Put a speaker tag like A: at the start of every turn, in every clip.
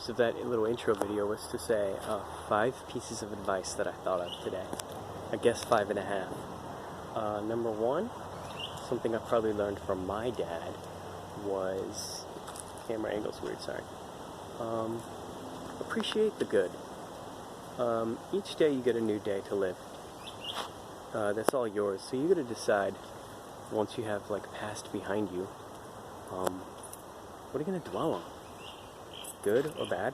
A: purpose of that little intro video was to say 5 pieces of advice that I thought of today. I guess 5.5. Number 1, something I probably learned from my dad was, camera angle's weird, sorry. Appreciate the good. Each day you get a new day to live. That's all yours. So you got to decide, once you have like past behind you, what are you going to dwell on? Good or bad?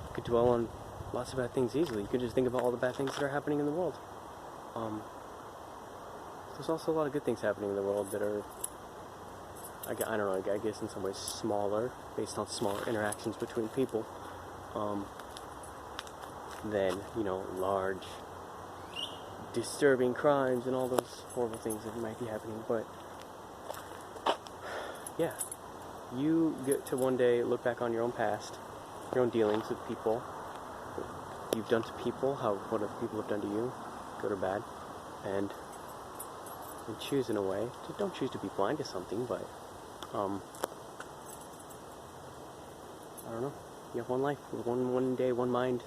A: You could dwell on lots of bad things easily. You could just think about all the bad things that are happening in the world. There's also a lot of good things happening in the world that are, I don't know, I guess in some ways smaller, based on smaller interactions between people, than, large, disturbing crimes and all those horrible things that might be happening. But yeah, you get to one day look back on your own past, your own dealings with people, what you've done to people, what other people have done to you, good or bad, and choose in a way. Don't choose to be blind to something, but I don't know. You have one life, one day, one mind,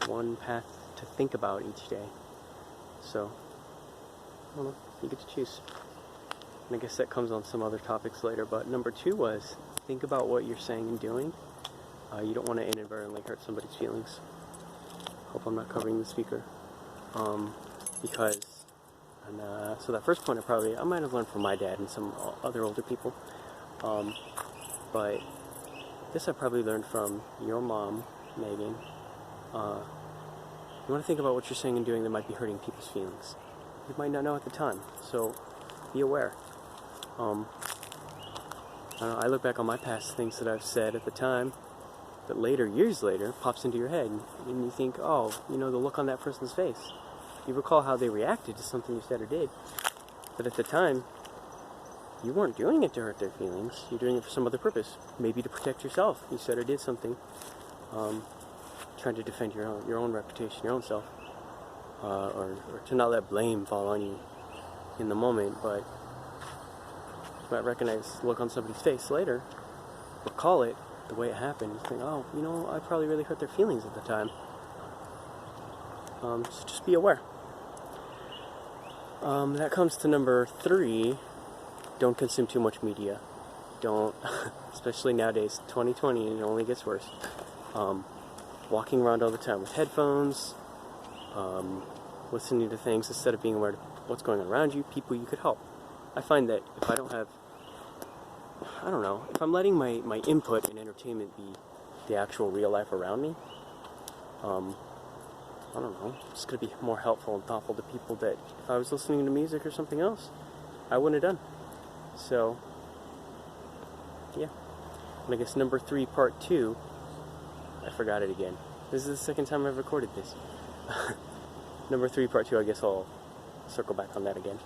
A: one path to think about each day. So, I don't know. You get to choose. And I guess that comes on some other topics later. But number 2 was, think about what you're saying and doing. You don't want to inadvertently hurt somebody's feelings. Hope I'm not covering the speaker. Because, so that first point I might have learned from my dad and some other older people. But this I probably learned from your mom, Megan. You want to think about what you're saying and doing that might be hurting people's feelings. You might not know at the time, so be aware. I don't know, I look back on my past things that I've said at the time, but later, years later, pops into your head, and you think, oh, the look on that person's face. You recall how they reacted to something you said or did, but at the time, you weren't doing it to hurt their feelings. You're doing it for some other purpose, maybe to protect yourself. You said or did something, trying to defend your own reputation, your own self, or to not let blame fall on you in the moment. But you might recognize the look on somebody's face later, recall it the way it happened. You think, oh, I probably really hurt their feelings at the time. So just be aware. That comes to number 3. Don't consume too much media. Don't, especially nowadays, 2020, it only gets worse. Walking around all the time with headphones, listening to things instead of being aware of what's going on around you, people you could help. I find that if I don't have, if I'm letting my input in entertainment be the actual real life around me, it's going to be more helpful and thoughtful to people that if I was listening to music or something else, I wouldn't have done. So, yeah. And I guess number 3, part 2, I forgot it again. This is the second time I've recorded this. Number 3, part 2, I guess I'll circle back on that again.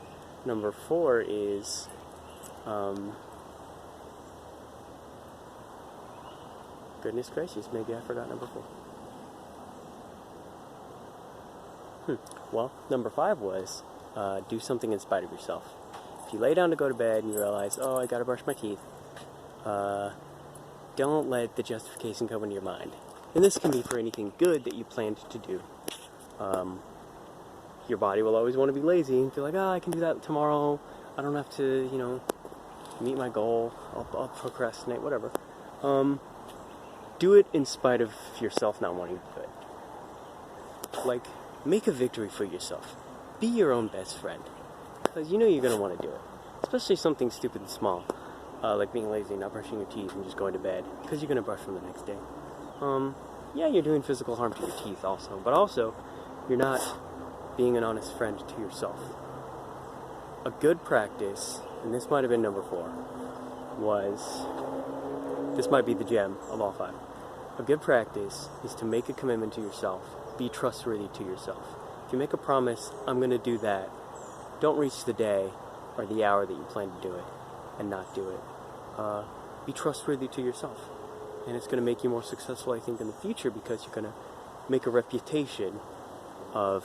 A: Number 4 is, goodness gracious, maybe I forgot number 4. Well, number 5 was, do something in spite of yourself. If you lay down to go to bed and you realize, oh, I gotta brush my teeth, don't let the justification come into your mind. And this can be for anything good that you planned to do. Your body will always want to be lazy and feel like, I can do that tomorrow. I don't have to, meet my goal. I'll procrastinate, whatever. Do it in spite of yourself not wanting to do it. Like, make a victory for yourself. Be your own best friend. Because you're going to want to do it. Especially something stupid and small. Like being lazy, not brushing your teeth, and just going to bed. Because you're going to brush them the next day. Yeah, you're doing physical harm to your teeth also. But also, you're not being an honest friend to yourself. A good practice, and this might have been number 4, this might be the gem of all 5. A good practice is to make a commitment to yourself. Be trustworthy to yourself. If you make a promise, I'm going to do that, don't reach the day or the hour that you plan to do it and not do it. Be trustworthy to yourself. And it's going to make you more successful, I think, in the future, because you're going to make a reputation of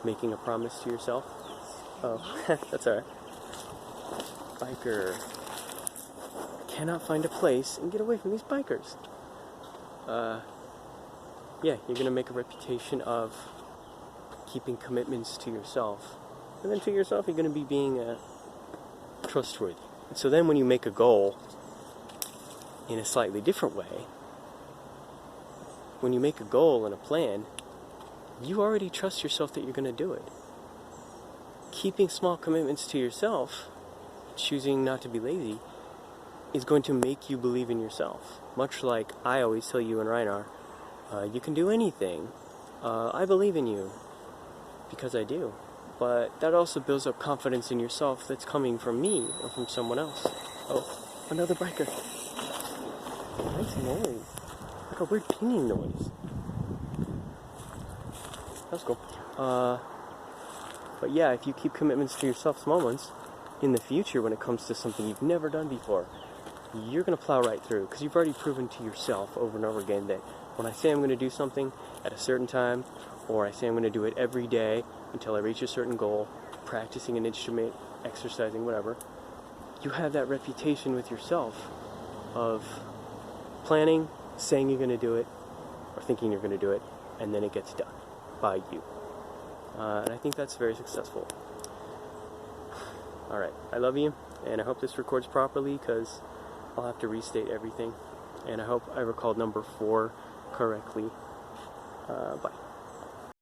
A: making a promise to yourself. Oh, that's alright. Biker. cannot find a place and get away from these bikers. Yeah, you're going to make a reputation of keeping commitments to yourself. And then to yourself, you're going to be being trustworthy. And so then when you make a goal in a slightly different way, when you make a goal and a plan, you already trust yourself that you're going to do it. Keeping small commitments to yourself, choosing not to be lazy, is going to make you believe in yourself. Much like I always tell you and Reinar, you can do anything. I believe in you. Because I do. But that also builds up confidence in yourself that's coming from me or from someone else. Oh, another biker. Nice noise. Like a weird pinging noise. That's cool. But yeah, if you keep commitments to yourself, small ones, in the future when it comes to something you've never done before, you're going to plow right through. Because you've already proven to yourself over and over again that when I say I'm going to do something at a certain time, or I say I'm going to do it every day until I reach a certain goal, practicing an instrument, exercising, whatever, you have that reputation with yourself of planning, saying you're going to do it, or thinking you're going to do it, and then it gets done by you. And I think that's very successful. Alright, I love you, and I hope this records properly, because I'll have to restate everything. And I hope I recalled number 4 correctly. Bye.